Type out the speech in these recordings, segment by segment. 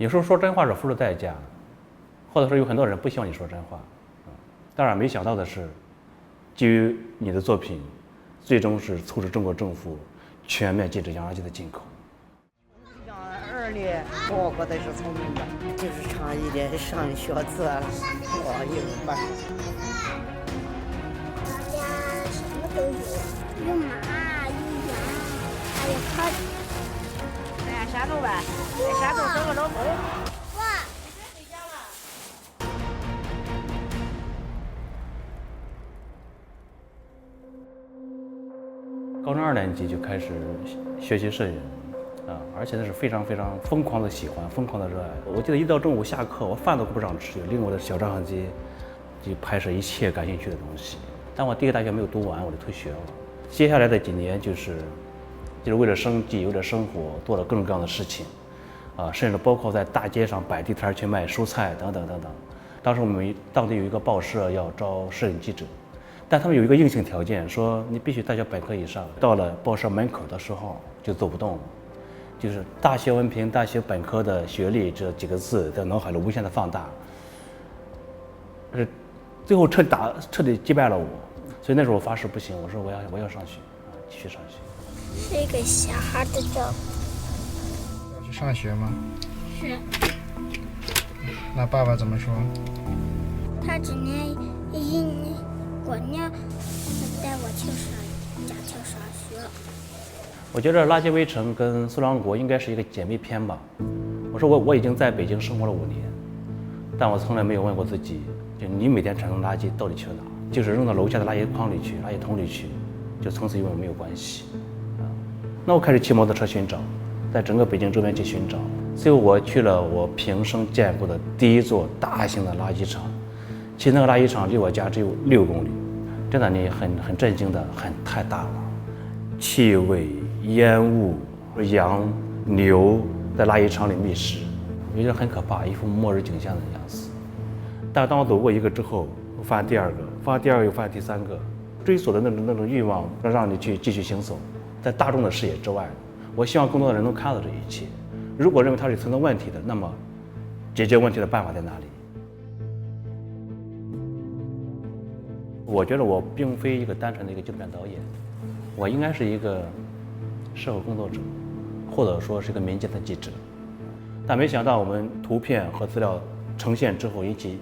有时候说真话是付出代价，或者说有很多人不希望你说真话。当然没想到的是，基于你的作品，最终是促使中国政府全面禁止洋垃圾的进口。像儿女个个都是聪明的，就是差一点上学字了，我也没办法。我家什么都有，有马，有羊，还有鸽子。来山东呗，在山东找个老公。哇！高中2年级就开始学习摄影，而且那是非常非常疯狂的喜欢，疯狂的热爱。我记得一到中午下课，我饭都顾不上吃，拎我的小照相机，就拍摄一切感兴趣的东西。但我第一个大学没有读完，我就退学了。接下来的几年就是为了生计，为了生活，做了各种各样的事情，甚至包括在大街上摆地摊去卖蔬菜等等等等。当时我们当地有一个报社要招摄影记者。但他们有一个硬性条件，说你必须大学本科以上。到了报社门口的时候就走不动了，就是大学文凭、大学本科的学历这几个字在脑海里无限的放大，最后彻底击败了我。所以那时候我发誓不行，我说我要上学，继续上学。是一个小孩的照要去上学吗？是，那爸爸怎么说？他只能一年过年带我去上学。我觉得《垃圾围城》跟《苏朗国》应该是一个姐妹篇吧。我说我已经在北京生活了5年，但我从来没有问过自己，就你每天产生垃圾到底去了哪？就是扔到楼下的垃圾筐里去、垃圾桶里去，就从此与我没有关系。那我开始骑摩托车寻找，在整个北京周边去寻找。最后我去了我平生见过的第一座大型的垃圾场。其实那个垃圾场离我家只有6公里，真的你很震惊的，太大了，气味、烟雾、羊、牛在垃圾场里觅食，我觉得很可怕，一副末日景象的样子。但当我走过一个之后，我发现第2个，发现第2个又发现第3个，追索的那种欲望让你去继续行走，在大众的视野之外。我希望更多的人能看到这一切。如果认为它是存在问题的，那么解决问题的办法在哪里？我觉得我并非一个单纯的一个纪录片导演，我应该是一个社会工作者，或者说是一个民间的记者。但没想到我们图片和资料呈现之后，引起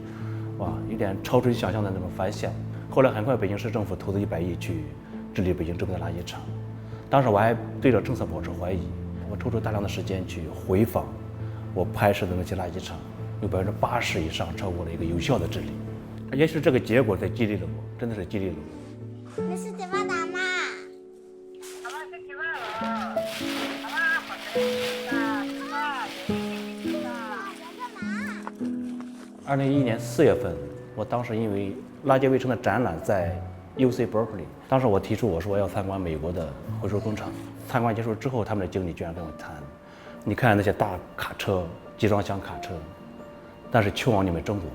有点超出想象的那种反响。后来很快北京市政府投资100亿去治理北京周边的垃圾场，当时我还对这政策保持怀疑。我抽出大量的时间去回访我拍摄的那些垃圾场，有80%以上超过了一个有效的治理。也是这个结果在激励了我，真的是激励了我。你是怎么打吗？他妈去吃饭了，他妈好吃2011年4月份，我当时因为垃圾围城的展览在 UC Berkeley， 当时我提出我说我要参观美国的回收工厂。参观结束之后，他们的经理居然跟我谈：“你看那些大卡车、集装箱卡车，但是去往你们中国。”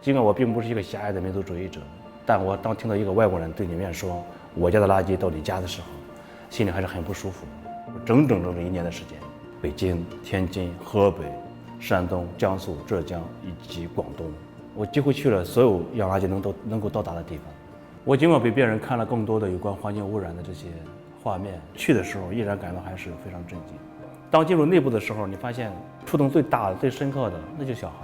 尽管我并不是一个狭隘的民族主义者，但我当听到一个外国人对你面说我家的垃圾到你家的时候，心里还是很不舒服。整整1年的时间，北京、天津、河北、山东、江苏、浙江以及广东，我几乎去了所有洋垃圾能够到达的地方。我尽管比别人看了更多的有关环境污染的这些画面，去的时候依然感到还是非常震惊。当进入内部的时候，你发现触动最大的、最深刻的那就是小孩。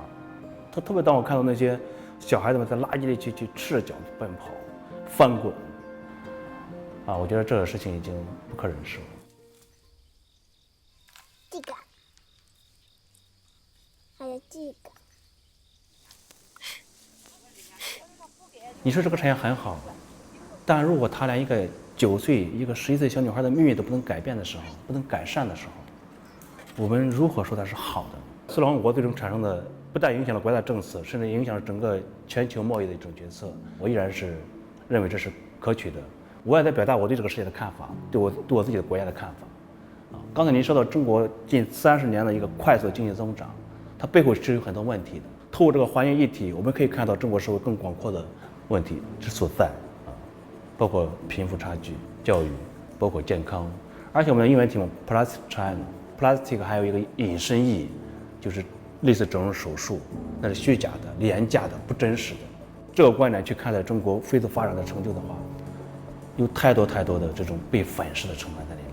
特别当我看到那些小孩子们在垃圾里去赤着脚奔跑、翻滚，我觉得这个事情已经不可忍受了。这个，还有这个。你说这个产业很好，但如果他连一个9岁、一个11岁小女孩的命运都不能改变的时候，不能改善的时候，我们如何说它是好的？苏朗国最终产生的不但影响了国家政策，甚至影响了整个全球贸易的一种决策。我依然是认为这是可取的。我也在表达我对这个世界的看法，对我自己的国家的看法。刚才您说到中国近30年的一个快速的经济增长，它背后是有很多问题的。透过这个环境议题，我们可以看到中国社会更广阔的问题之所在，包括贫富差距、教育，包括健康。而且我们的英文题目 Plastic China， Plastic 还有一个引申义，就是类似整容手术，那是虚假的、廉价的、不真实的。这个观点去看待中国飞速发展的成就的话，有太多的这种被粉饰的成分在里面。